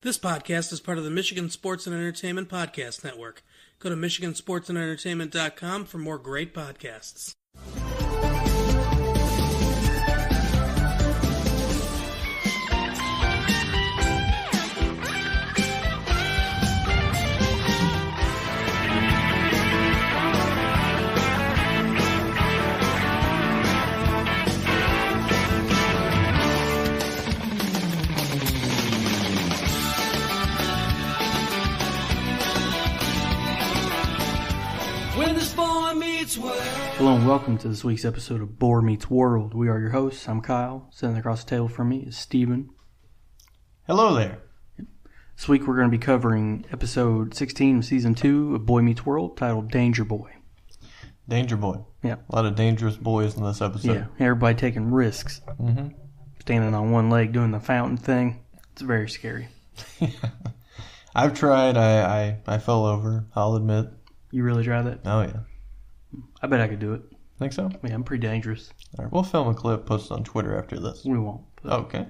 This podcast is part of the Michigan Sports and Entertainment Podcast Network. Go to michigansportsandentertainment.com for more great podcasts. Hello and welcome to this week's episode of Boar Meets World. We are your hosts. I'm Kyle. Sitting across the table from me is Steven. Hello there. This week we're going to be covering episode 16 of season 2 of Boy Meets World, titled Danger Boy. Danger Boy. Yeah. A lot of dangerous boys in this episode. Yeah, everybody taking risks. Mm-hmm. Standing on one leg doing the fountain thing. It's very scary. I've tried. I fell over, I'll admit. You really tried that? Oh, yeah. I bet I could do it. Think so? Yeah, I'm pretty dangerous. All right, we'll film a clip, post it on Twitter after this. We won't. Okay.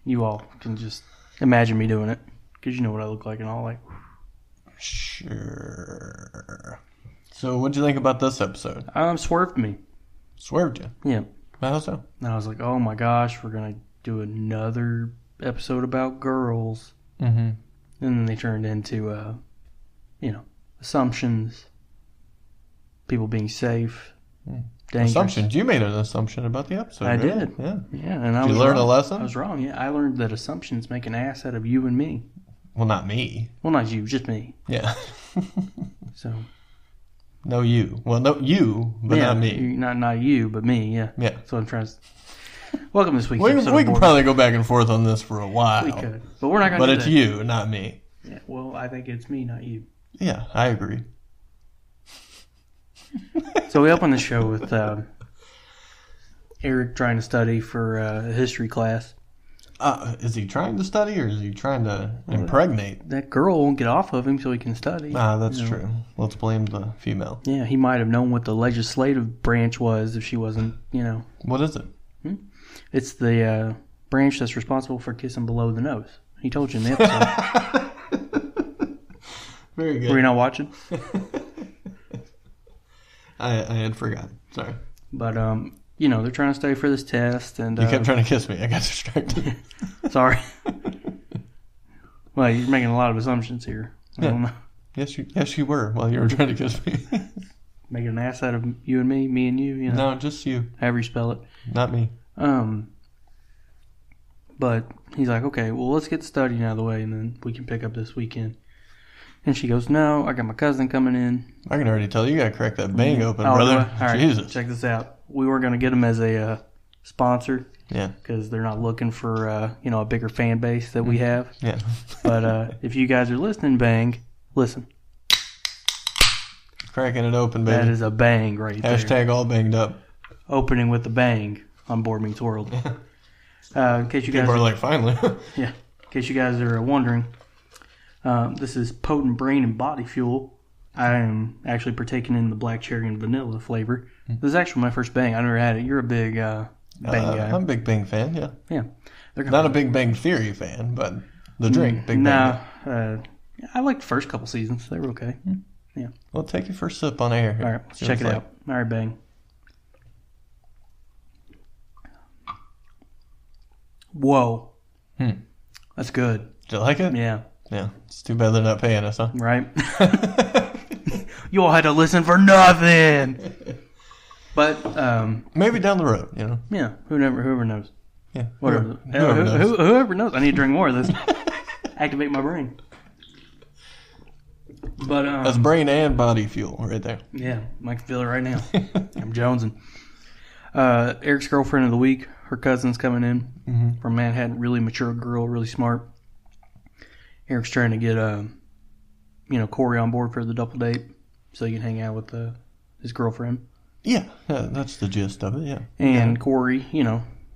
You all can just imagine me doing it. Because you know what I look like and all. Like. Sure. So what'd you think about this episode? Swerved me. Swerved you? Yeah. How so? And I was like, oh my gosh, we're going to do another episode about girls. Mm-hmm. And then they turned into, assumptions. People being safe. Dangerous. Assumptions? You made an assumption about the episode. I right? did. Yeah. Yeah. And Did you learn a lesson? I was wrong. Yeah. I learned that assumptions make an ass out of you and me. Well, not me. Well, not you, just me. Yeah. So. No, you. Well, no, you, but not me. Not you, but me. Yeah. Yeah. That's what I'm trying to. Welcome this week's We episode. can probably go back and forth on this for a while. We could, but we're not going to. But it's you, not me. Yeah. Well, I think it's me, not you. Yeah, I agree. So we open the show with Eric trying to study for a history class. Is he trying to study or is he trying to impregnate? That girl won't get off of him so he can study. That's true. Let's blame the female. Yeah, he might have known what the legislative branch was if she wasn't, What is it? It's the branch that's responsible for kissing below the nose. He told you in the episode. Very good. Were you not watching? I had forgotten. Sorry. But, they're trying to study for this test. And you kept trying to kiss me. I got distracted. Sorry. Well, you're making a lot of assumptions here. I don't know. Yes, you were while you were trying to kiss me. Making an ass out of you and me and you, No, just you. However you spell it. Not me. But he's like, okay, well, let's get studying out of the way, and then we can pick up this weekend. And she goes, no, I got my cousin coming in. I can already tell you got to crack that bang open, Oh, brother. All right, Jesus. check this out. We were going to get him as a sponsor. Yeah. Because they're not looking for, a bigger fan base that we have. Yeah. But if you guys are listening, bang, listen. Cracking it open, baby. That is a bang right there. Hashtag all banged up. Opening with a bang on Board Meets World. In case you guys People are like, finally. Yeah. In case you guys are wondering, this is potent brain and body fuel. I am actually partaking in the black cherry and vanilla flavor. This is actually my first bang. I never had it. You're a big bang guy. I'm a Big Bang fan, yeah. Yeah. Not a Big Bang Theory fan, but the drink, Big Bang. Bang. I liked the first couple seasons. They were okay. Yeah. Well, take your first sip on air. All right, let's check it out. All right, bang. Whoa. That's good. Did you like it? Yeah. Yeah. It's too bad they're not paying us, huh? Right? You all had to listen for nothing. But maybe down the road, Yeah. Whoever knows. Yeah. Whatever. Whoever knows. Whoever knows. I need to drink more of this. Activate my brain. But that's brain and body fuel right there. Yeah, I can feel it right now. I'm jonesing. Eric's girlfriend of the week. Her cousin's coming in from Manhattan. Really mature girl, really smart. Eric's trying to get Cory on board for the double date so he can hang out with his girlfriend. Yeah, that's the gist of it. Yeah. And Cory,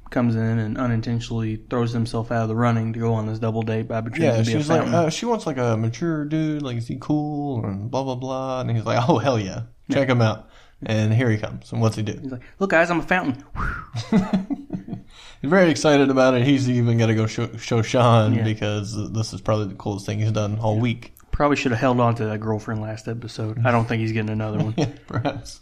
comes in and unintentionally throws himself out of the running to go on this double date by pretending to be a fountain. Like, she wants like a mature dude, like, is he cool and blah blah blah, and he's like, oh hell yeah, check him out. And here he comes. And what's he do? He's like, look guys, I'm a fountain. He's very excited about it. He's even going to go show Sean because this is probably the coolest thing he's done all week. Probably should have held on to that girlfriend last episode. I don't think he's getting another one. Yeah, perhaps.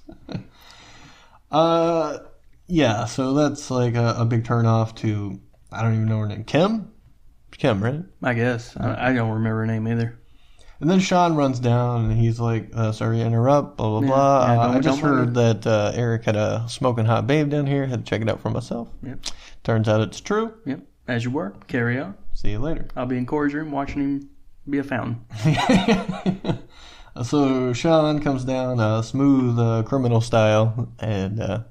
Yeah, so that's like a big turnoff to, I don't even know her name. Kim, right? I guess. I don't remember her name either. And then Sean runs down and he's like, sorry to interrupt, blah, blah, blah. I just heard that Eric had a smoking hot babe down here. Had to check it out for myself. Yep. Turns out it's true. Yep. As you were. Carry on. See you later. I'll be in Cory's room watching him be a fountain. So Sean comes down smooth criminal style and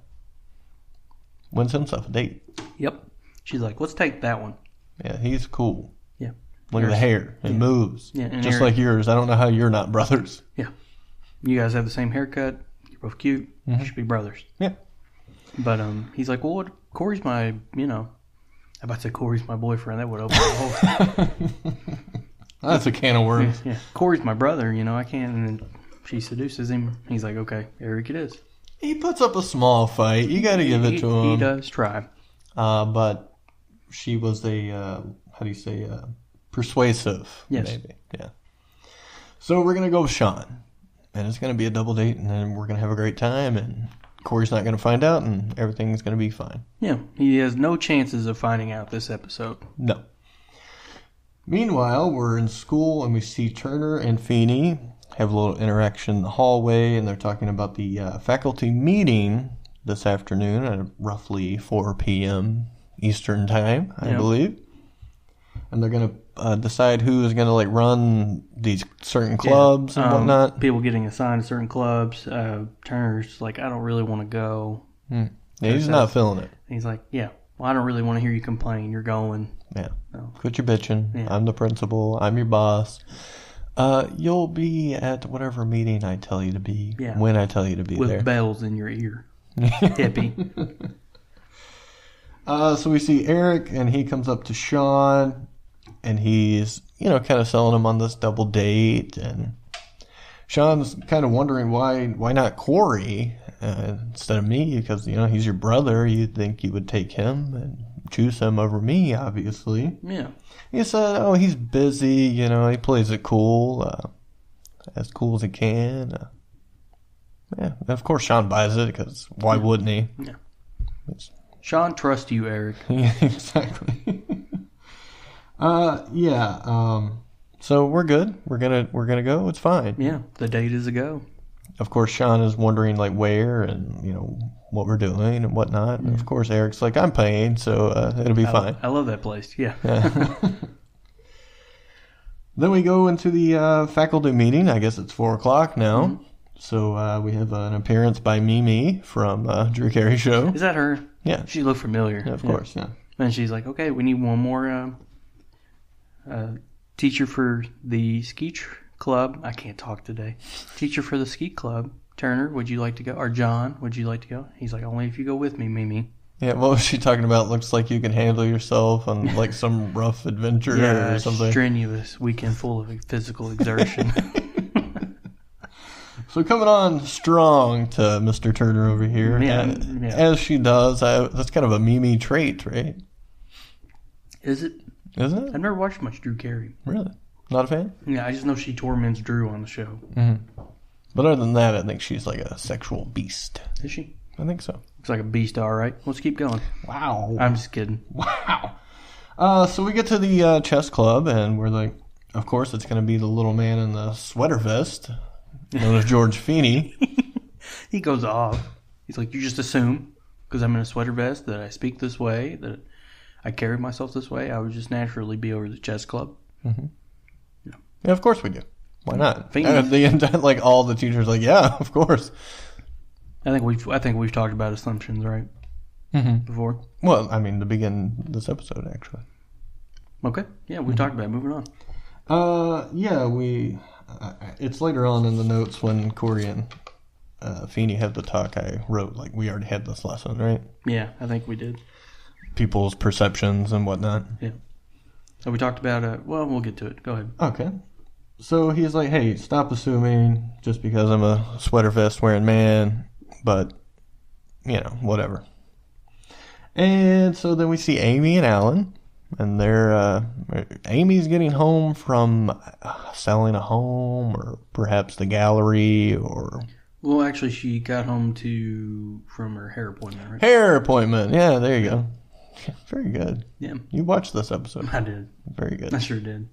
wins himself a date. Yep. She's like, let's take that one. Yeah, he's cool. Yeah. Look at the hair. It moves. Yeah, and just like yours. I don't know how you're not brothers. Yeah. You guys have the same haircut. You're both cute. You should be brothers. Yeah. But he's like, well, Cory's my, I'm about to say Cory's my boyfriend. That would open the whole That's a can of worms. Yeah. Cory's my brother, I can't. And then she seduces him. He's like, okay, Eric it is. He puts up a small fight. You got to give it to him. He does try. But she was persuasive. Yes. Maybe. Yeah. So we're going to go with Sean. And it's going to be a double date. And then we're going to have a great time. And Cory's not going to find out. And everything's going to be fine. Yeah. He has no chances of finding out this episode. No. Meanwhile, we're in school and we see Turner and Feeny have a little interaction in the hallway, and they're talking about the faculty meeting this afternoon at roughly 4 p.m. Eastern time, I believe. And they're going to decide who is going to run these certain clubs and whatnot. People getting assigned to certain clubs. Turner's like, I don't really want to go. Yeah, he's not feeling it. He's like, yeah, well, I don't really want to hear you complain. You're going. Yeah. No. Quit your bitching. Yeah. I'm the principal. I'm your boss. You'll be at whatever meeting I tell you to be. Yeah. When I tell you to be with there. With bells in your ear. Hippie. So we see Eric, and he comes up to Sean, and he's, kind of selling him on this double date. And Sean's kind of wondering why not Cory instead of me, because, he's your brother. You'd think you would take him and choose him over me, obviously. Yeah. He said, he's busy, he plays it cool, as cool as he can. Yeah, and of course Sean buys it, because why wouldn't he? Yeah. Sean trusts you, Eric. Yeah, exactly. So we're good. We're gonna go. It's fine. Yeah, the date is a go. Of course, Sean is wondering where and what we're doing and whatnot. And of course, Eric's like, I'm paying, so it'll be fine. I love that place. Yeah. Then we go into the faculty meeting. I guess it's 4:00 now. Mm-hmm. So we have an appearance by Mimi from Drew Carey Show. Is that her? Yeah. She looked familiar. Yeah, of course, yeah. And she's like, okay, we need one more teacher for the ski club. I can't talk today. Teacher for the ski club. Turner, would you like to go? Or John, would you like to go? He's like, only if you go with me, Mimi. Yeah, what was she talking about? Looks like you can handle yourself on some rough adventure or something. Strenuous weekend full of physical exertion. So coming on strong to Mr. Turner over here. Yeah. As she does. That's kind of a Mimi trait, right? Is it? Isn't it? I've never watched much Drew Carey. Really? Not a fan? Yeah, I just know she torments Drew on the show. Mm-hmm. But other than that, I think she's like a sexual beast. Is she? I think so. Looks like a beast, all right. Let's keep going. Wow. I'm just kidding. Wow. So we get to the chess club, and we're like, of course, it's going to be the little man in the sweater vest, known as George Feeny. He goes off. He's like, you just assume, because I'm in a sweater vest, that I speak this way, that I carry myself this way, I would just naturally be over the chess club. Mm-hmm. Yeah, of course we do. Why not? Feeny. All the teachers like, yeah, of course. I think we've talked about assumptions, right? Mm-hmm. Before. Well, I mean, to begin this episode, actually. Okay. Yeah, we talked about it. Moving on. We. It's later on in the notes when Cory and Feeny have the talk. I wrote we already had this lesson, right? Yeah, I think we did. People's perceptions and whatnot. Yeah. So we talked about. We'll get to it. Go ahead. Okay. So he's like, hey, stop assuming just because I'm a sweater vest wearing man, but, whatever. And so then we see Amy and Alan, and they're Amy's getting home from selling a home, or perhaps the gallery, or Well, actually, she got home from her hair appointment, right? hair appointment. Yeah, there you go. Very good. Yeah. You watched this episode. I did. Very good. I sure did.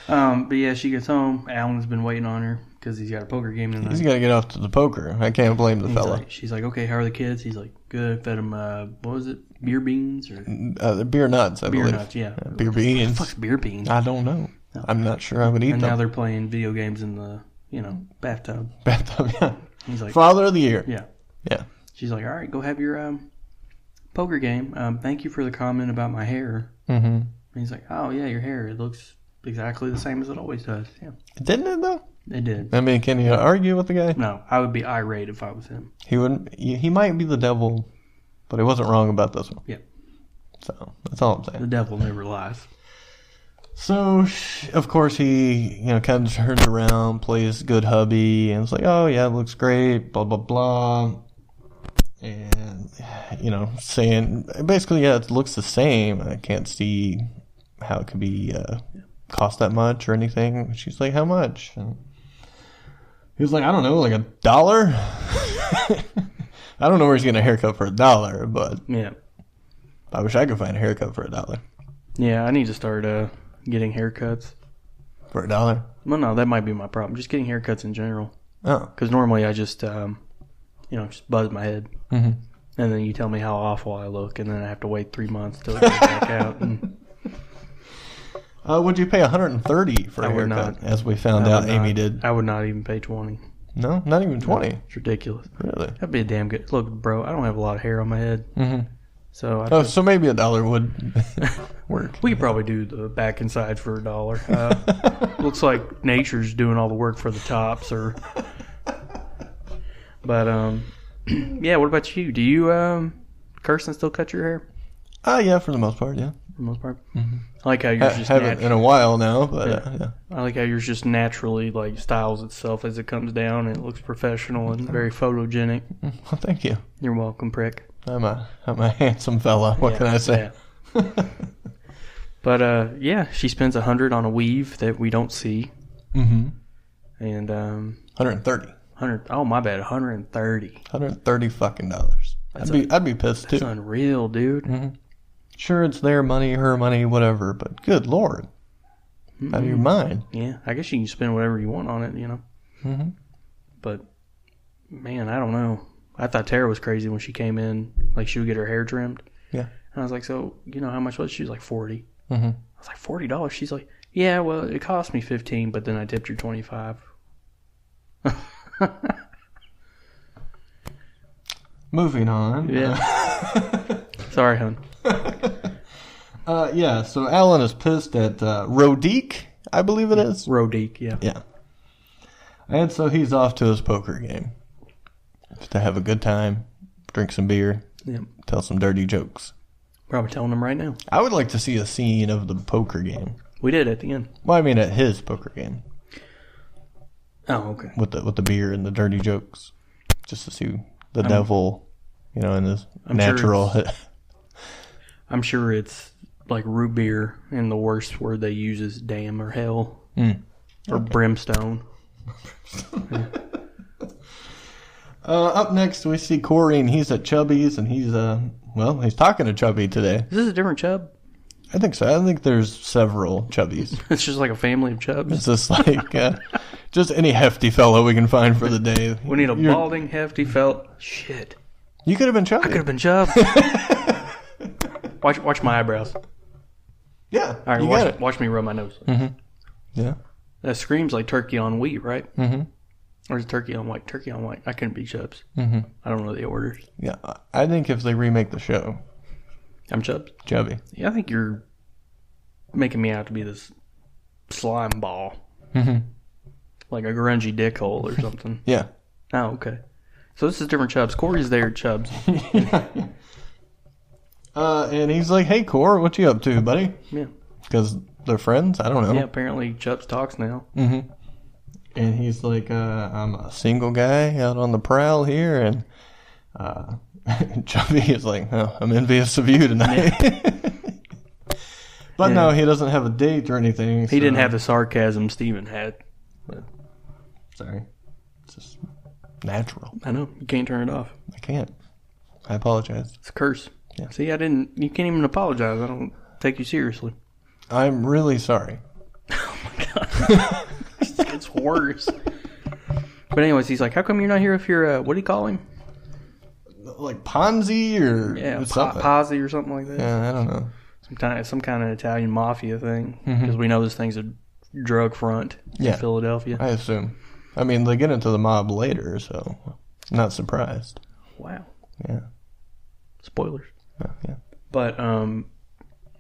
But yeah, she gets home. Alan's been waiting on her because he's got a poker game tonight. He's got to get off to the poker. I can't blame the fella. She's like, okay, how are the kids? He's like, good. Fed him, what was it? Beer beans? Or The beer nuts, I beer believe. nuts, yeah. Beer beans. Fuck's beer beans? I don't know. No. I'm not sure I would eat And them. now they're playing video games in the, bathtub. Bathtub, yeah. He's like, Father of the year. yeah. Yeah. She's like, all right, go have your poker game. Thank you for the comment about my hair. Mm-hmm. And he's like, oh, yeah, your hair. It looks exactly the same as it always does. Yeah, Didn't it, though? it did. I mean, can you argue with the guy? No, I would be irate if I was him. He wouldn't. He might be the devil, but he wasn't wrong about this one. Yeah. So, that's all I'm The saying. devil never lies. So, of course, he, kind of turns around, plays good hubby, and it's like, oh, yeah, it looks great, blah, blah, blah. And, saying, basically, yeah, it looks the same. I can't see how it could be cost that much or anything. She's like, how much? And he was like, I don't know, like $1? I don't know where he's getting a haircut for $1, but Yeah. I wish I could find a haircut for $1. Yeah, I need to start getting haircuts. For $1? Well, no, that might be my problem. Just getting haircuts in general. Oh. Because normally I just, just buzz my head. Mm-hmm. And then you tell me how awful I look, and then I have to wait 3 months till it goes back out. And Would you pay $130 for a I would haircut? not. As we found out, Amy did. I would not even pay $20. No, not even $20. It's ridiculous. Really? That'd be a damn good. Look, bro, I don't have a lot of hair on my head. Mm-hmm. So So maybe $1 would work. we could probably do the back and sides for $1. Looks like nature's doing all the work for the tops, But yeah. What about you? Do you Kirsten still cut your hair Yeah, for the most part, yeah. for the most part? Mm-hmm. I like how yours just Haven't in a while now, but yeah. I like how yours just naturally styles itself as it comes down, and it looks professional and very photogenic. Well, thank you. You're welcome, prick. I'm a handsome fella. What can I say? Yeah. But yeah, she spends $100 on a weave that we don't see, Mm-hmm. and 130. 100. Oh my bad, 130. 130 fucking dollars. I'd be pissed too. That's unreal, dude. Mm-hmm. Sure, it's their money, her money, whatever, but good lord, out of your mind. Yeah, I guess you can spend whatever you want on it, Mm-hmm. But man, I don't know. I thought Tara was crazy when she came in, like she would get her hair trimmed. Yeah. And I was like, so how much was it? She was like 40. Mm-hmm. I was like, $40. She's like, yeah, well, it cost me 15, but then I tipped you 25. Moving on. Yeah. Sorry, hon. Yeah, so Alan is pissed at Rodique, I believe it is. Rodique, yeah. Yeah. And so he's off to his poker game to have a good time, drink some beer, Yeah. tell some dirty jokes. Probably telling them right now. I would like to see a scene of the poker game. We did at the end. Well, I mean at his poker game Oh, okay. with the beer and the dirty jokes, just to see the devil, in his I'm natural. I'm sure it's like root beer, and the worst word they use is damn or hell or brimstone. Up next, we see Cory, and he's at Chubby's, and he's he's talking to Chubby today. Is this a different chub? I think so. I think there's several Chubbies. It's just like a family of chubs. It's just like just any hefty fellow we can find for the day. We need a balding, hefty felt. Shit. You could have been Chubby. I could have been chub. Watch my eyebrows. Yeah. All right, you got it. watch me rub my nose. Mm-hmm. Yeah. That screams like turkey on wheat, right? Mm-hmm. Or is it turkey on white? Turkey on white. I couldn't be chubs. Mm-hmm. I don't know the orders. Yeah. I think if they remake the show, I'm chubs. Chubby. Yeah, I think you're making me out to be this slime ball. Mm-hmm. Like a grungy dickhole or something. Yeah. Oh, okay. So this is different chubs. Cory's there, chubs. And he's like, "Hey, Cor, what you up to, buddy?" Yeah. Because they're friends. I don't know. Yeah, apparently Chubbs talks now. Mm-hmm. And he's like, "I'm a single guy out on the prowl here, and Chubby is like, oh, I'm envious of you tonight. But no, he doesn't have a date or anything. He didn't have the sarcasm Steven had. But. Sorry. It's just natural. I know. You can't turn it off. I can't. I apologize. It's a curse. Yeah. See, you can't even apologize. I don't take you seriously. I'm really sorry. Oh my God. It's worse. But anyways, he's like, how come you're not here if you're, what do you call him? Like Ponzi or something? Pozzi or something like that. Yeah, I don't know. Some kind of Italian mafia thing. Because we know this thing's a drug front in Philadelphia. I assume. I mean, they get into the mob later, so not surprised. Wow. Yeah. Spoilers. Yeah. But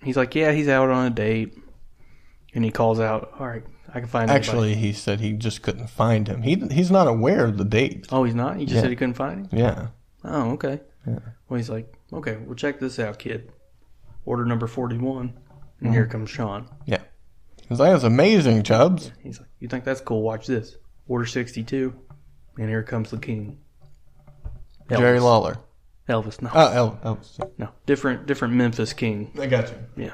he's like, yeah, he's out on a date. And he calls out, all right, I can find Actually, anybody. he said he just couldn't find him. He's not aware of the date. Oh, he's not? He just said he couldn't find him? Yeah. Oh, okay. Yeah. Well, he's like, okay, well, check this out, kid. Order number 41. And here comes Sean. Yeah. Because that was amazing, Chubbs. He's like, you think that's cool? Watch this. Order 62. And here comes the king. Elvis. Jerry Lawler. Elvis, no. Oh, Elvis. No. Different Memphis king. I got you. Yeah.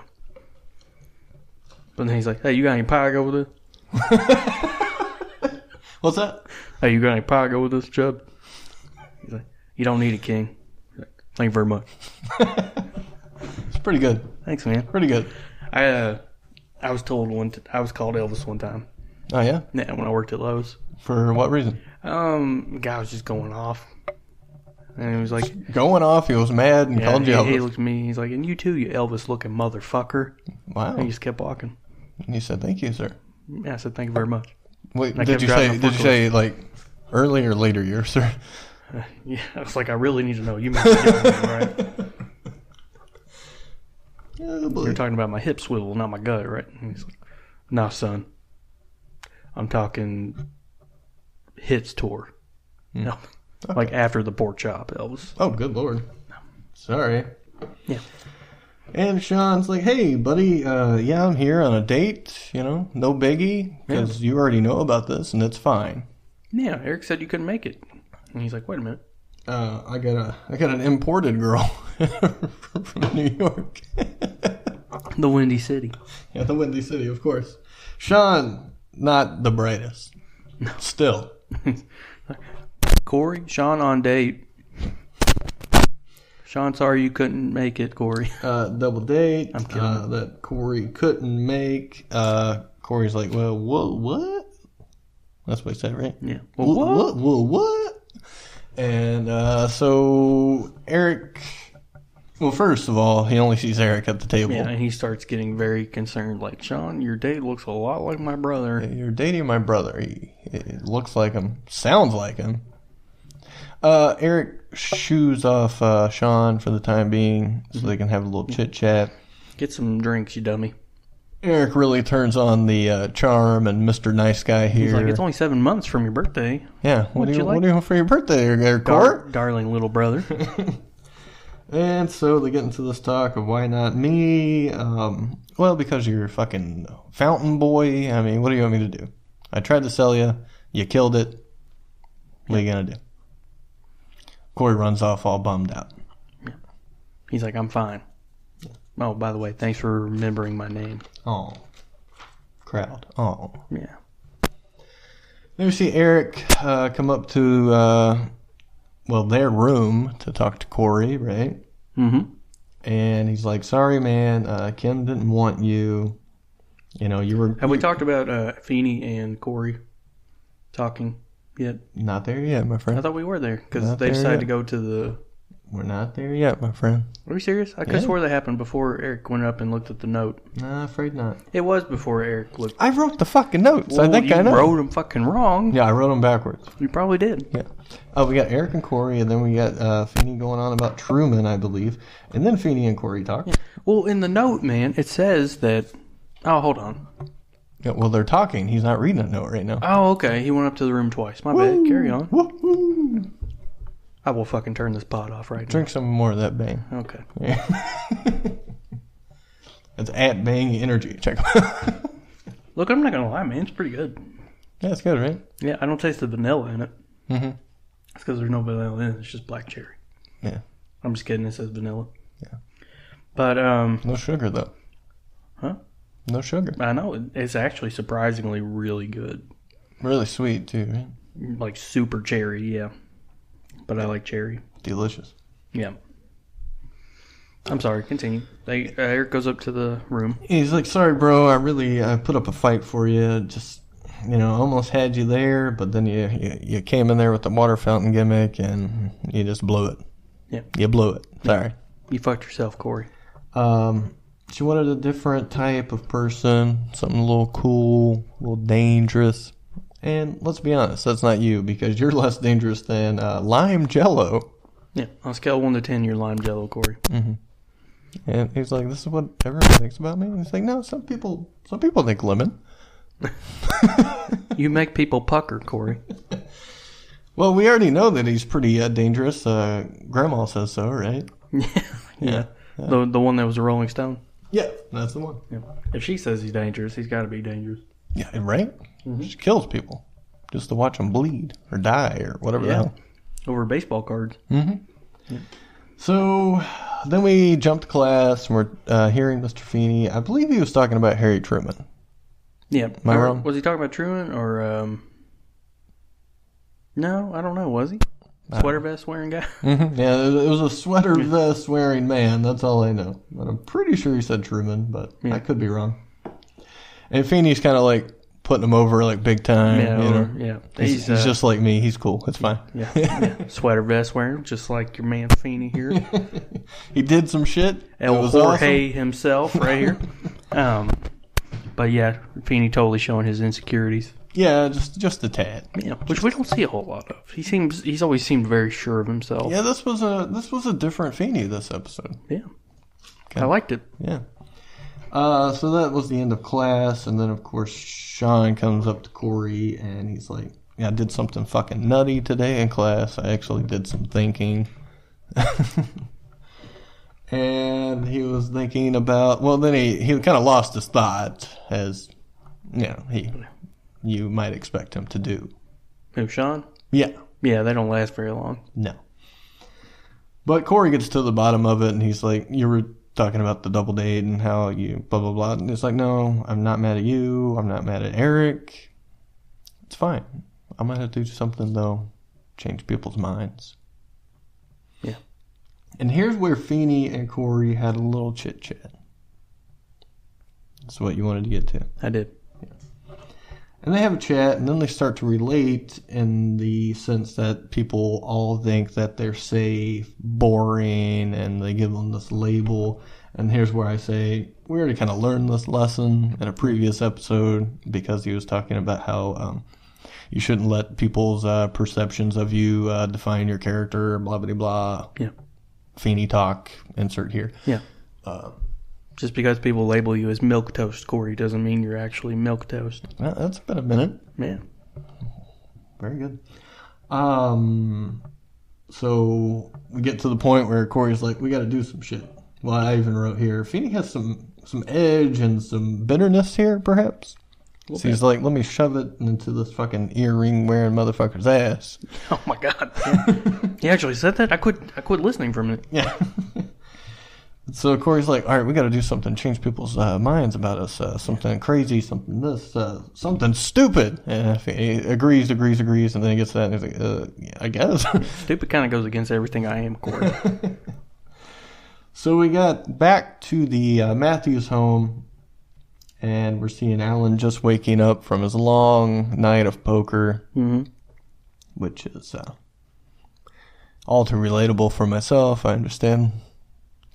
But then he's like, hey, you got any pie to go with this? What's that? Hey, you got any pie to go with this, Chubb? He's like, you don't need it, king. He's like, thank you very much. It's pretty good. Thanks, man. Pretty good. I was told I was called Elvis one time. Oh, yeah? Yeah, when I worked at Lowe's. For what reason? The guy was just going off. And he was like... Going off, he was mad and called you Elvis. He looked at me, he's like, and you too, you Elvis-looking motherfucker. Wow. And he just kept walking. And you said, thank you, sir. Yeah, I said, thank you very much. Wait, did you say, like, early or later years, sir? Yeah, I was like, I really need to know. You must be doing it, right? You're talking about my hip swivel, not my gut, right? And he's like, nah, son. I'm talking hits tour. No. Okay. Like after the pork chop, Elvis. Oh, good Lord. Sorry. Yeah. And Sean's like, hey, buddy, yeah, I'm here on a date, no biggie, because you already know about this, and it's fine. Yeah, Eric said you couldn't make it. And he's like, wait a minute. I got an imported girl from New York. The Windy City. Yeah, the Windy City, of course. Sean, not the brightest. No. Still. Cory, Sean on date. Sean, sorry you couldn't make it, Cory. Double date. I'm kidding. That Cory couldn't make. Cory's like, well, what? That's what he said, right? Yeah. Well, what? And so Eric, well, first of all, he only sees Eric at the table. Yeah, and he starts getting very concerned. Like, Sean, your date looks a lot like my brother. You're dating my brother. He looks like him. Sounds like him. Eric shoos off Sean for the time being so they can have a little chit-chat. Get some drinks, you dummy. Eric really turns on the charm and Mr. Nice Guy here. He's like, it's only 7 months from your birthday. Yeah. What do you want for your birthday there, Cory? Darling little brother. And so they get into this talk of why not me? Well, because you're a fucking fountain boy. I mean, what do you want me to do? I tried to sell you. You killed it. What are you going to do? Cory runs off all bummed out. Yeah. He's like, I'm fine. Yeah. Oh, by the way, thanks for remembering my name. Oh. Crowd. Oh. Yeah. Then we see Eric come up to, their room to talk to Cory, right? Mm-hmm. And he's like, sorry, man, Kim didn't want you. You were... Have we talked about Feeny and Cory talking yet? Not there yet, my friend. I thought we were there because they decided to go to the... We're not there yet, my friend. Are you serious? I could have swore that happened before Eric went up and looked at the note. Nah, afraid not. It was before Eric looked. I wrote the fucking notes. I think I know. You wrote them fucking wrong. Yeah, I wrote them backwards. You probably did. Yeah. Oh, we got Eric and Cory, and then we got Feeny going on about Truman, I believe. And then Feeny and Cory talk. Yeah. Well, in the note, man, it says that... Oh, hold on. Yeah, well, they're talking. He's not reading a note right now. Oh, okay. He went up to the room twice. My bad. Carry on. Woo-hoo. I will fucking turn this pot off right now. Drink some more of that Bang. Okay. Yeah. It's at Bang Energy. Check it out. Look, I'm not going to lie, man. It's pretty good. Yeah, it's good, right? Yeah, I don't taste the vanilla in it. Mm-hmm. That's because there's no vanilla in it. It's just black cherry. Yeah. I'm just kidding. It says vanilla. Yeah. But, No sugar, though. Huh? No sugar. I know. It's actually surprisingly really good. Really sweet, too, right? Like super cherry, yeah. But I like cherry. Delicious. Yeah. I'm sorry, continue. Eric goes up to the room. He's like, sorry, bro, I put up a fight for you. Just, almost had you there, but then you came in there with the water fountain gimmick, and you just blew it. Yeah. You blew it. Sorry. You fucked yourself, Cory. She wanted a different type of person, something a little cool, a little dangerous. And let's be honest, that's not you, because you're less dangerous than lime jello. Yeah, on a scale of 1 to 10, you're lime jello, Cory. Mm-hmm. And he's like, this is what everyone thinks about me? And he's like, no, some people think lemon. You make people pucker, Cory. Well, we already know that he's pretty dangerous. Grandma says so, right? Yeah. The one that was a Rolling Stone? Yeah, that's the one. Yeah. If she says he's dangerous, he's got to be dangerous. Yeah, right? Mm-hmm. She kills people just to watch them bleed or die or whatever the hell. Over baseball cards. Mm-hmm. Yeah. So then we jump to class and we're hearing Mr. Feeny. I believe he was talking about Harry Truman. Yeah. Am I wrong? Was he talking about Truman or... No, I don't know. Was he? Sweater vest wearing guy? Mm-hmm. Yeah, it was a sweater vest wearing man. That's all I know. But I'm pretty sure he said Truman, but I could be wrong. And Feeny's kind of like putting him over like big time. Yeah. He's just like me. He's cool. It's fine. Yeah. Sweater vest wearing, just like your man Feeny here. He did some shit. El Jorge himself right here. But yeah, Feeny totally showing his insecurities. Yeah, just a tad. Yeah, which we don't see a whole lot of. He's always seemed very sure of himself. Yeah, this was a different Feeny this episode. Yeah. I liked it. Yeah. So that was the end of class, and then of course Sean comes up to Cory and he's like, "Yeah, I did something fucking nutty today in class. I actually did some thinking." And he was thinking about, well, then he kind of lost his thought, as you might expect him to do. Who, Sean? Yeah. Yeah, they don't last very long. No. But Cory gets to the bottom of it, and he's like, you were talking about the double date and how you blah, blah, blah. And it's like, no, I'm not mad at you. I'm not mad at Eric. It's fine. I'm going to do something, though, change people's minds. Yeah. And here's where Feeny and Cory had a little chit-chat. That's what you wanted to get to. I did. Yeah. And they have a chat, and then they start to relate in the sense that people all think that they're safe, boring, and they give them this label. And here's where I say, we already kind of learned this lesson in a previous episode, because he was talking about how you shouldn't let people's perceptions of you define your character, blah, blah, blah. Yeah. Feeny talk, insert here. Yeah. Just because people label you as milquetoast, Cory, doesn't mean you're actually milquetoast. Well, that's been a minute. Yeah. Very good. So we get to the point where Cory's like, we got to do some shit. Well, I even wrote here, Feeny has some edge and some bitterness here, perhaps. So he's like, let me shove it into this fucking earring wearing motherfucker's ass. Oh my god. He actually said that? I quit listening for a minute. Yeah. So Cory's like, all right, we got to do something, change people's minds about us. Something crazy, something this, something stupid. And he agrees, and then he gets that, and he's like, yeah, I guess. Stupid kind of goes against everything I am, Cory. So we got back to the Matthews home, and we're seeing Alan just waking up from his long night of poker, which is all too relatable for myself. I understand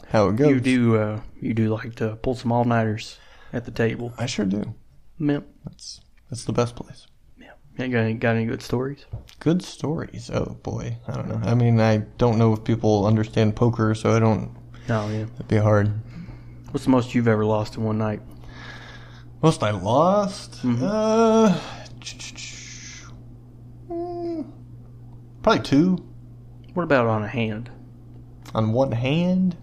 how it goes. You do like to pull some all-nighters at the table. I sure do. Yep. That's the best place. Yeah. You got any good stories? Good stories? Oh, boy. I don't know. I mean, I don't know if people understand poker, so I don't... Oh, yeah. It'd be hard. What's the most you've ever lost in one night? Most I lost? Probably 2. What about on a hand? On one hand?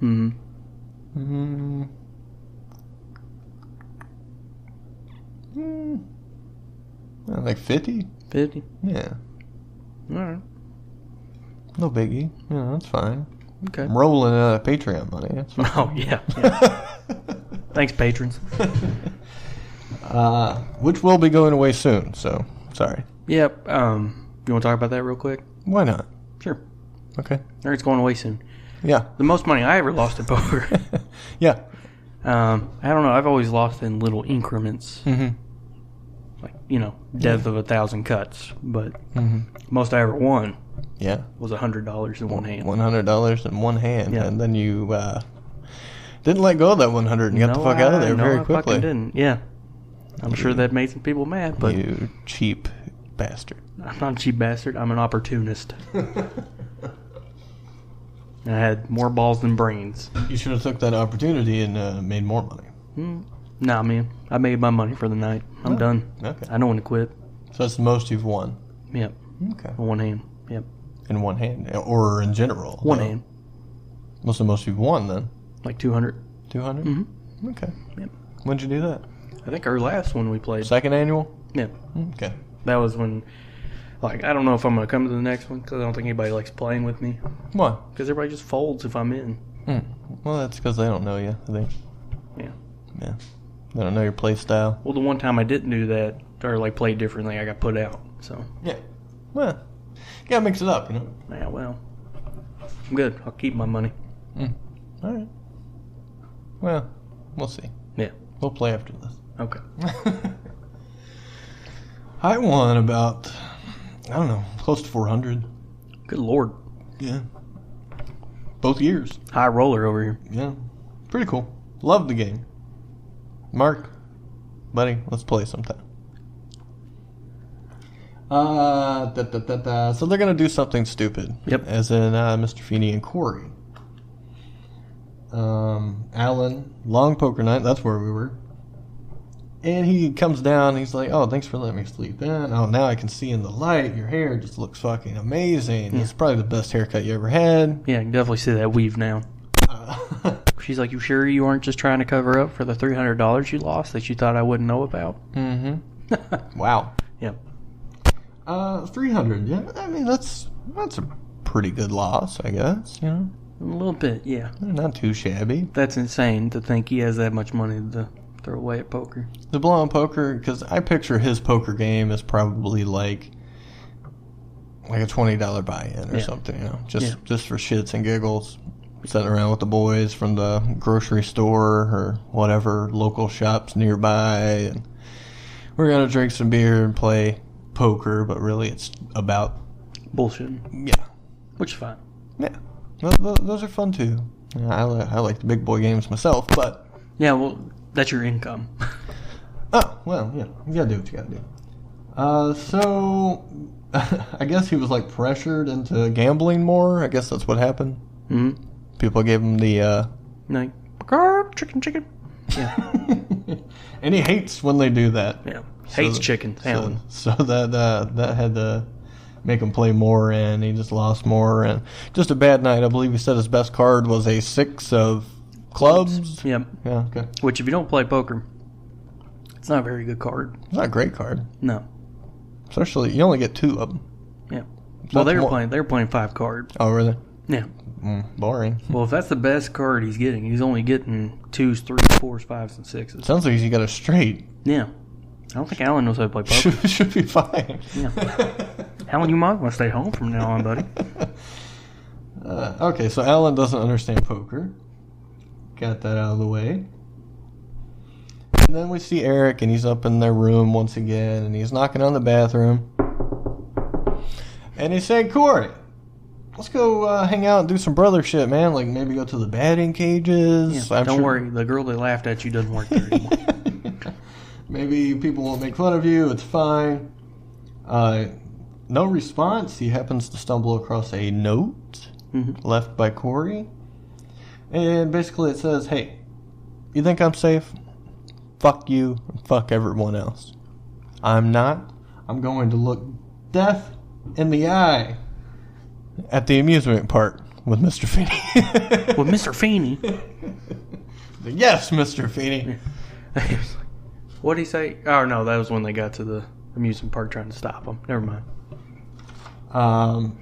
Like 50? 50? Yeah. All right. No biggie. Yeah, that's fine. Okay. I'm rolling Patreon money. That's fine. Oh, yeah. Thanks, patrons. Which will be going away soon, so sorry. Yep. You want to talk about that real quick? Why not? Sure. Okay. Or it's going away soon. Yeah. The most money I ever lost at poker. Yeah. I don't know. I've always lost in little increments. Mm-hmm. Like, death of 1,000 cuts. But most I ever won was $100 in one hand. $100 in one hand. Yeah. And then you didn't let go of that 100 and get the fuck out of there very quickly. I fucking didn't. Yeah. I'm sure that made some people mad, but... You cheap bastard. I'm not a cheap bastard. I'm an opportunist. I had more balls than brains. You should have took that opportunity and made more money. Nah, man. I made my money for the night. I'm done. Okay. I don't want to quit. So that's the most you've won? Yep. Okay. In one hand. Yep. In one hand? Or in general? One hand. What's the most you've won, then? Like 200. 200? Mm-hmm. Okay. Yep. When'd you do that? I think our last one we played. Second annual? Yeah. Okay. That was when... Like, I don't know if I'm going to come to the next one because I don't think anybody likes playing with me. Why? Because everybody just folds if I'm in. Well, that's because they don't know you, I think. Yeah. Yeah. They don't know your play style. Well, the one time I didn't do that, or like played differently, I got put out. So. Yeah. Well, you gotta mix it up, Yeah, well. I'm good. I'll keep my money. All right. Well, we'll see. Yeah. We'll play after this. Okay. I won about, I don't know, close to 400. Good Lord. Yeah. Both years. High roller over here. Yeah. Pretty cool. Love the game. Mark, buddy, let's play sometime. So they're going to do something stupid. Yep. As in Mr. Feeny and Cory. Alan, long poker night, that's where we were. And he comes down, he's like, oh, thanks for letting me sleep in. Oh, now I can see in the light, your hair just looks fucking amazing. Yeah. It's probably the best haircut you ever had. Yeah, I can definitely see that weave now. She's like, you sure you aren't just trying to cover up for the $300 you lost that you thought I wouldn't know about? Mm-hmm. Wow. Yep. 300, yeah. I mean, that's a pretty good loss, I guess, A little bit, yeah. Not too shabby. That's insane to think he has that much money to throw away at poker. The blow on poker, because I picture his poker game as probably like a $20 buy-in or something, just for shits and giggles. Sitting around with the boys from the grocery store or whatever local shops nearby, and we're gonna drink some beer and play poker, but really it's about bullshit. Yeah. Which is fine. Yeah. Those are fun too. Yeah, I like the big boy games myself, but... Yeah, well, that's your income. Oh, well, yeah. You gotta do what you gotta do. So, I guess he was like pressured into gambling more. I guess that's what happened. Mm-hmm. People gave him the... Like, chicken. Yeah. And he hates when they do that. Yeah. Hates chicken. Alan. So that had to make him play more, and he just lost more. And just a bad night. I believe he said his best card was a 6 of clubs. Yep. Yeah, okay. Which, if you don't play poker, it's not a very good card. It's not a great card. No. Especially, you only get 2 of them. Yeah. Well, they were playing 5 cards. Oh, really? Yeah. Boring. Well, if that's the best card he's getting, he's only getting 2s, 3s, 4s, 5s, and 6s. Sounds like he got a straight. Yeah. I don't think Alan knows how to play poker. Should be fine. Yeah. Alan, you might want to stay home from now on, buddy. Okay, so Alan doesn't understand poker. Got that out of the way. And then we see Eric, and he's up in their room once again, and he's knocking on the bathroom. And he's saying, Cory, let's go hang out and do some brother shit, man. Like maybe go to the batting cages. Yeah, don't worry. The girl that laughed at you doesn't work there anymore. Maybe people won't make fun of you. It's fine. No response. He happens to stumble across a note left by Cory. And basically it says, hey, you think I'm safe? Fuck you and fuck everyone else. I'm not. I'm going to look death in the eye at the amusement park with Mr. Feeny. With Mr. Feeny? Yes, Mr. Feeny. What did he say? Oh, no, that was when they got to the amusement park trying to stop him. Never mind.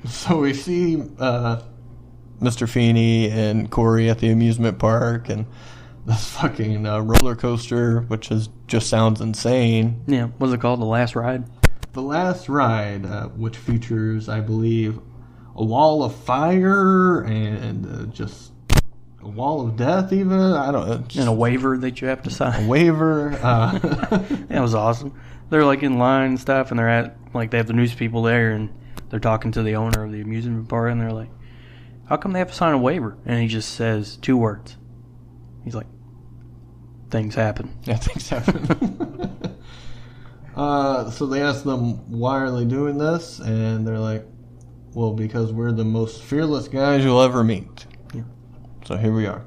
So we see Mr. Feeny and Cory at the amusement park, and this fucking roller coaster, which just sounds insane. Yeah, what's it called? The Last Ride? The Last Ride, which features, I believe, a wall of fire and just a wall of death, even. I don't know. And a waiver that you have to sign. A waiver. That was awesome. They're like in line and stuff, and they're at, like, they have the news people there, and they're talking to the owner of the amusement park, and they're like, how come they have to sign a waiver? And he just says 2 words. He's like, things happen. Yeah, things happen. So they ask them, why are they doing this? And they're like, well, because we're the most fearless guys you'll ever meet. Yeah. So here we are.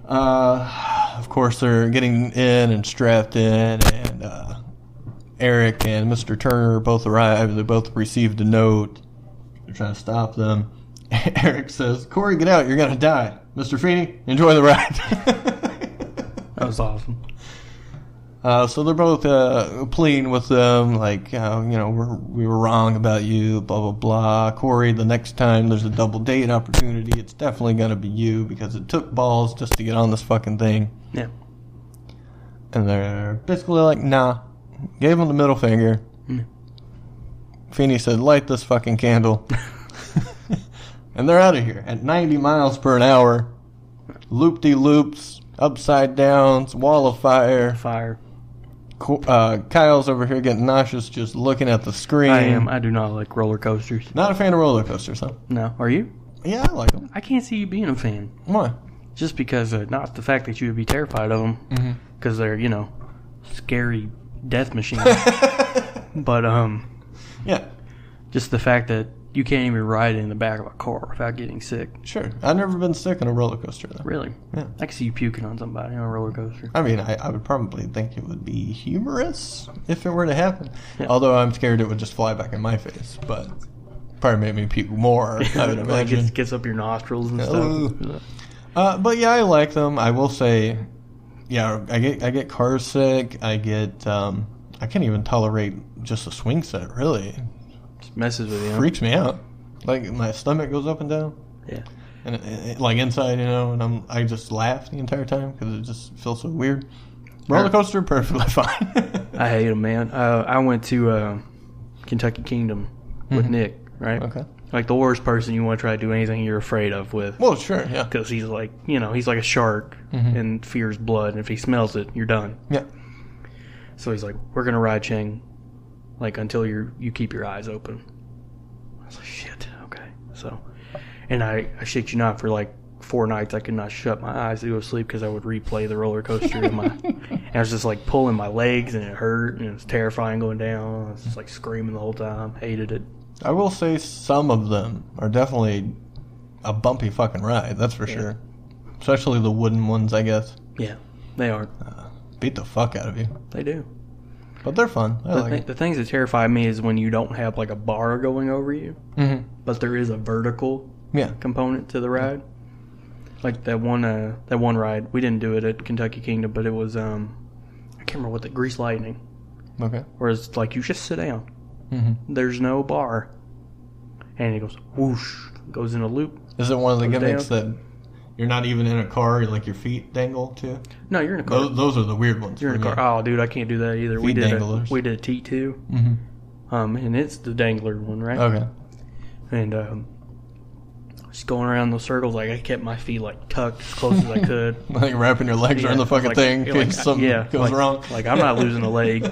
Of course, they're getting in and strapped in, and Eric and Mr. Turner both arrived. They both received a note. They're trying to stop them. Eric says, Cory, get out. You're going to die. Mr. Feeny, enjoy the ride. That was awesome. So they're both pleading with them, like, we were wrong about you, blah, blah, blah. Cory, the next time there's a double date opportunity, it's definitely going to be you because it took balls just to get on this fucking thing. Yeah. And they're basically like, nah. Gave him the middle finger. Mm. Feeny said, light this fucking candle. And they're out of here at 90 miles per hour. Loop-de-loops, upside downs, wall of fire. Kyle's over here getting nauseous just looking at the screen. I am. I do not like roller coasters. Not a fan of roller coasters, huh? No. Are you? Yeah, I like them. I can't see you being a fan. Why? Just because, not the fact that you would be terrified of them, because they're, scary death machines. But, yeah. just the fact that you can't even ride in the back of a car without getting sick. Sure. I've never been sick on a roller coaster, though. Really? Yeah. I can see you puking on somebody on a roller coaster. I mean, I would probably think it would be humorous if it were to happen. Yeah. Although I'm scared it would just fly back in my face. But probably make me puke more, I would imagine. Like gets up your nostrils and stuff. But yeah, I like them. I will say, yeah, I get car sick. I can't even tolerate just a swing set, really. Just messes with you. Freaks me out. Like, my stomach goes up and down. Yeah. And it, like inside, and I just laugh the entire time because it just feels so weird. Roller coaster, perfectly fine. I hate them, man. I went to Kentucky Kingdom with Nick, right? Okay. Like the worst person you want to try to do anything you're afraid of with. Well, sure, yeah. Because he's like, he's like a shark and fears blood. And if he smells it, you're done. Yeah. So he's like, we're going to ride Cheng, like, until you keep your eyes open. I was like, shit, okay. So, and I shit you not, for like 4 nights I could not shut my eyes to go to sleep because I would replay the roller coaster in my, and I was just like pulling my legs and it hurt and it was terrifying going down. I was just like screaming the whole time. Hated it. I will say some of them are definitely a bumpy fucking ride, that's for sure. Especially the wooden ones, I guess. Yeah, they are. Beat the fuck out of you. They do. But they're fun. I like it. The things that terrify me is when you don't have like a bar going over you, but there is a vertical component to the ride. Like that one ride, we didn't do it at Kentucky Kingdom, but it was I can't remember what the Grease Lightning. Okay. Where it's like you just sit down. There's no bar, and it goes whoosh, goes in a loop. Is it one of the gimmicks that you're not even in a car, like your feet dangle too? No, you're in a car. Those are the weird ones. You're in a car. Oh, dude, I can't do that either. Feet danglers. We did a T2, and it's the dangler one, right? Okay. And just going around those circles, like I kept my feet like tucked as close as I could. Like wrapping your legs around the fucking thing in case something goes wrong. Like I'm not losing a leg.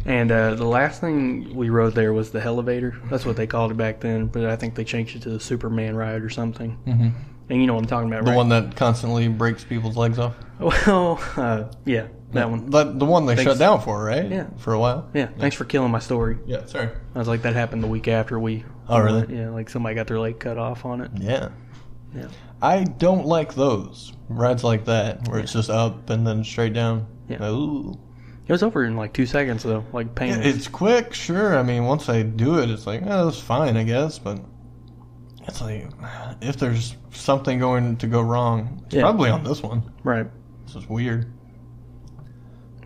And the last thing we rode there was the Elevator. That's what they called it back then, but I think they changed it to the Superman ride or something. And you know what I'm talking about, right? The one that constantly breaks people's legs off? Well, yeah, that one. The one they shut down for, right? Yeah. For a while? Yeah, thanks for killing my story. Yeah, sorry. I was like, that happened the week after we... Oh, really? Yeah, like somebody got their leg cut off on it. Yeah. Yeah. I don't like those. Rides like that, where it's just up and then straight down. Yeah. Ooh. It was over in like 2 seconds, though. Like, painless. Yeah, it's quick, sure. I mean, once I do it, it's like, oh, that's fine, I guess. But it's like, if there's something going to go wrong, it's probably on this one. Right. This is weird.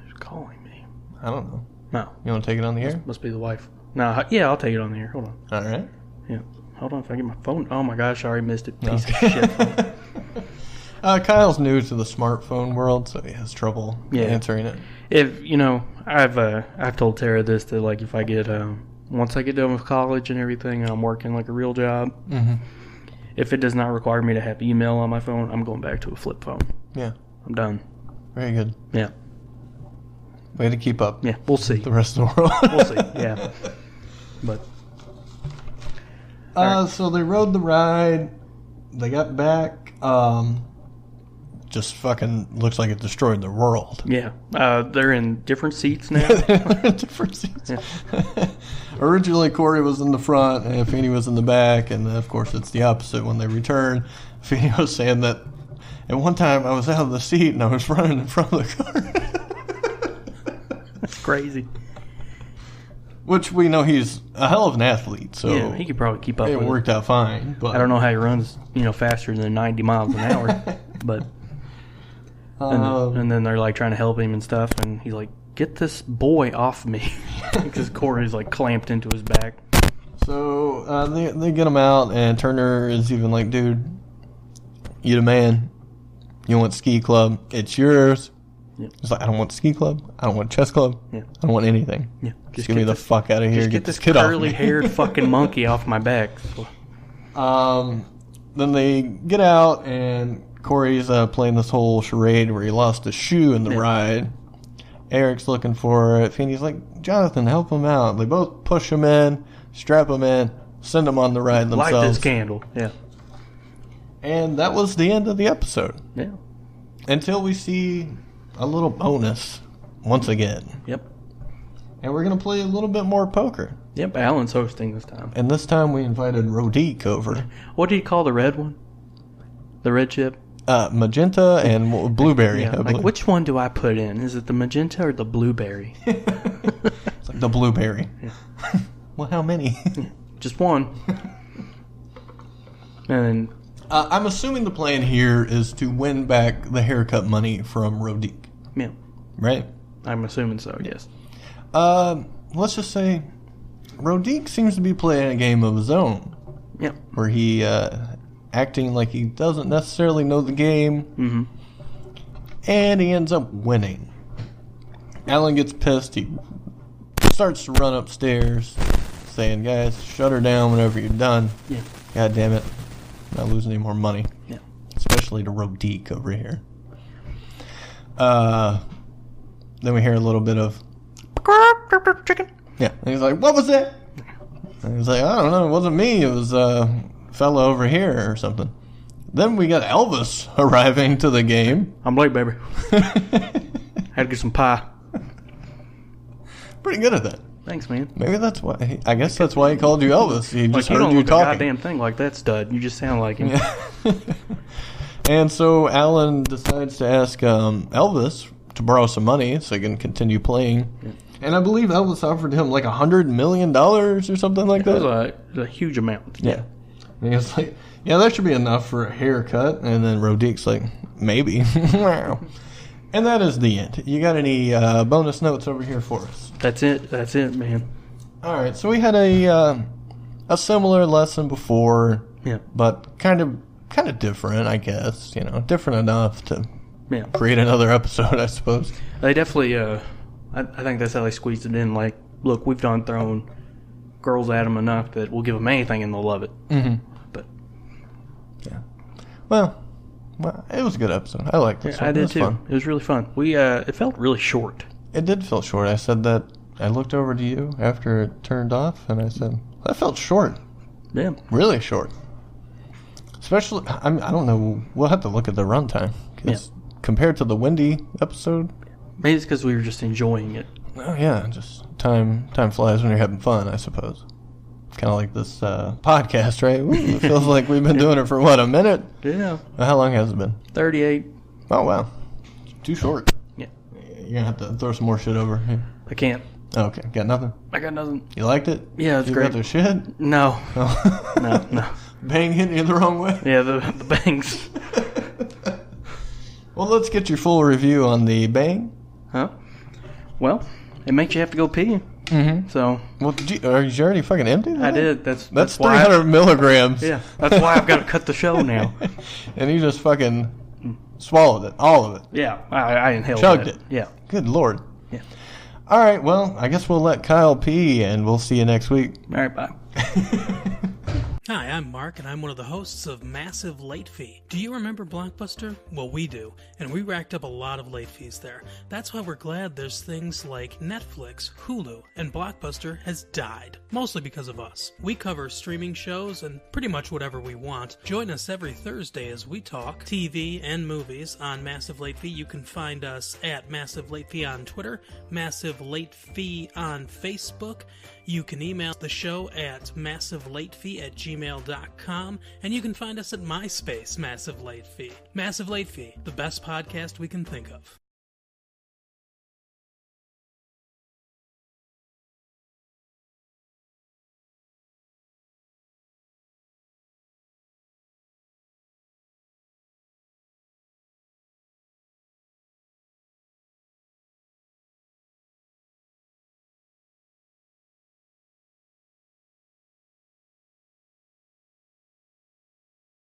Who's calling me? I don't know. No. You want to take it on the air? Must be the wife. No, yeah, I'll take it on the air. Hold on. All right. Yeah. Hold on, if I get my phone. Oh my gosh, I already missed it. Piece of shit phone. Kyle's new to the smartphone world, so he has trouble answering it. If I've told Tara this, that like if I get once I get done with college and everything, and I'm working like a real job. Mm-hmm. If it does not require me to have email on my phone, I'm going back to a flip phone. Yeah, I'm done. very good. Yeah. Way to keep up. Yeah, we'll see. The rest of the world. We'll see. Yeah, but. So they rode the ride. They got back. Just fucking looks like it destroyed the world. Yeah. They're in different seats now. They're in different seats. Yeah. Originally, Cory was in the front and Feeny was in the back. And, of course, it's the opposite when they return. Feeny was saying that at one time I was out of the seat and I was running in front of the car. That's crazy. Which we know he's a hell of an athlete, so yeah, he could probably keep up. It with worked out fine. But I don't know how he runs, faster than 90 miles an hour. But and then they're like trying to help him and stuff, and he's like, "Get this boy off me," because Cory's like clamped into his back. So they get him out, and Turner is even like, "Dude, you the man. You want ski club? It's yours." Yeah. He's like, I don't want ski club. I don't want chess club. Yeah. I don't want anything. Yeah. Just get me the fuck out of here. Get this curly-haired fucking monkey off my back. Then they get out, and Cory's playing this whole charade where he lost a shoe in the ride. Eric's looking for it. Feeny's like, Jonathan, help him out. They both push him in, strap him in, send him on the ride themselves. Light this candle. Yeah. And that was the end of the episode. Yeah. Until we see a little bonus once again. Yep. And we're going to play a little bit more poker. Yep, Alan's hosting this time. And this time we invited Rodique over. What did you call the red one? The red chip? Magenta and blueberry. Yeah, like, which one do I put in? Is it the magenta or the blueberry? It's like the blueberry. Yeah. Well, how many? Just one. And I'm assuming the plan here is to win back the haircut money from Rodique. Yeah. Right? I'm assuming so, yes. Let's just say Rodique seems to be playing a game of his own. Yeah. Where he acting like he doesn't necessarily know the game. Mm-hmm. And he ends up winning. Alan gets pissed. He starts to run upstairs saying, guys, shut her down whenever you're done. Yeah. God damn it. Not losing any more money. Yeah. Especially to Rodique over here. Then we hear a little bit of chicken. Yeah. And he's like, what was that? And he's like, I don't know. It wasn't me. It was a fella over here or something. Then we got Elvis arriving to the game. I'm late, baby. Had to get some pie. Pretty good at that. Thanks, man. Maybe that's why. I guess that's why he called you Elvis. He just heard you you talking. A goddamn thing like that, stud. You just sound like him. Yeah. And so Alan decides to ask Elvis to borrow some money so he can continue playing. Yeah. And I believe Elvis offered him like $100 million or something like that. It was a huge amount. Yeah. And he was like, yeah, that should be enough for a haircut. And then Rodique's like, maybe. And that is the end. You got any bonus notes over here for us? That's it, man. All right. So we had a similar lesson before, but kind of different, I guess. Different enough to create another episode, I suppose. They definitely. I think that's how they squeezed it in. Like, look, we've done thrown girls at them enough that we'll give them anything and they'll love it. Mm-hmm. But yeah, well, it was a good episode. I liked it. I did too. Fun. It was really fun. It felt really short. It did feel short. I said that. I looked over to you after it turned off, and I said that felt short. Yeah, really short. Especially, I don't know. We'll have to look at the runtime because compared to the Wendy episode. Maybe it's because we were just enjoying it. Oh, yeah. Just time flies when you're having fun, I suppose. Kind of like this podcast, right? It feels like we've been doing it for, a minute? Yeah. How long has it been? 38. Oh, wow. Too short. Yeah. You're going to have to throw some more shit over here. I can't. Oh, okay. Got nothing? I got nothing. You liked it? Yeah, it's great. You got the shit? No. Oh. No. Bang hitting you the wrong way? Yeah, the bangs. Well, let's get your full review on the bang. Huh? Well, it makes you have to go pee. Mm-hmm. So, well, are you already fucking empty? I did. That's why 300 milligrams. Yeah, that's why I've got to cut the show now. And you just fucking swallowed it, all of it. Yeah, I inhaled Chugged it. it. Yeah. Good Lord. Yeah. All right, well, I guess we'll let Kyle pee, and we'll see you next week. All right, bye. Hi, I'm Mark, and I'm one of the hosts of Massive Late Fee. Do you remember Blockbuster? Well, we do, and we racked up a lot of late fees there. That's why we're glad there's things like Netflix, Hulu, and Blockbuster has died, mostly because of us. We cover streaming shows and pretty much whatever we want. Join us every Thursday as we talk TV and movies on Massive Late Fee. You can find us at Massive Late Fee on Twitter, Massive Late Fee on Facebook. You can email the show at massivelatefee@gmail.com, and you can find us at MySpace, Massive Late Fee. Massive Late Fee, the best podcast we can think of.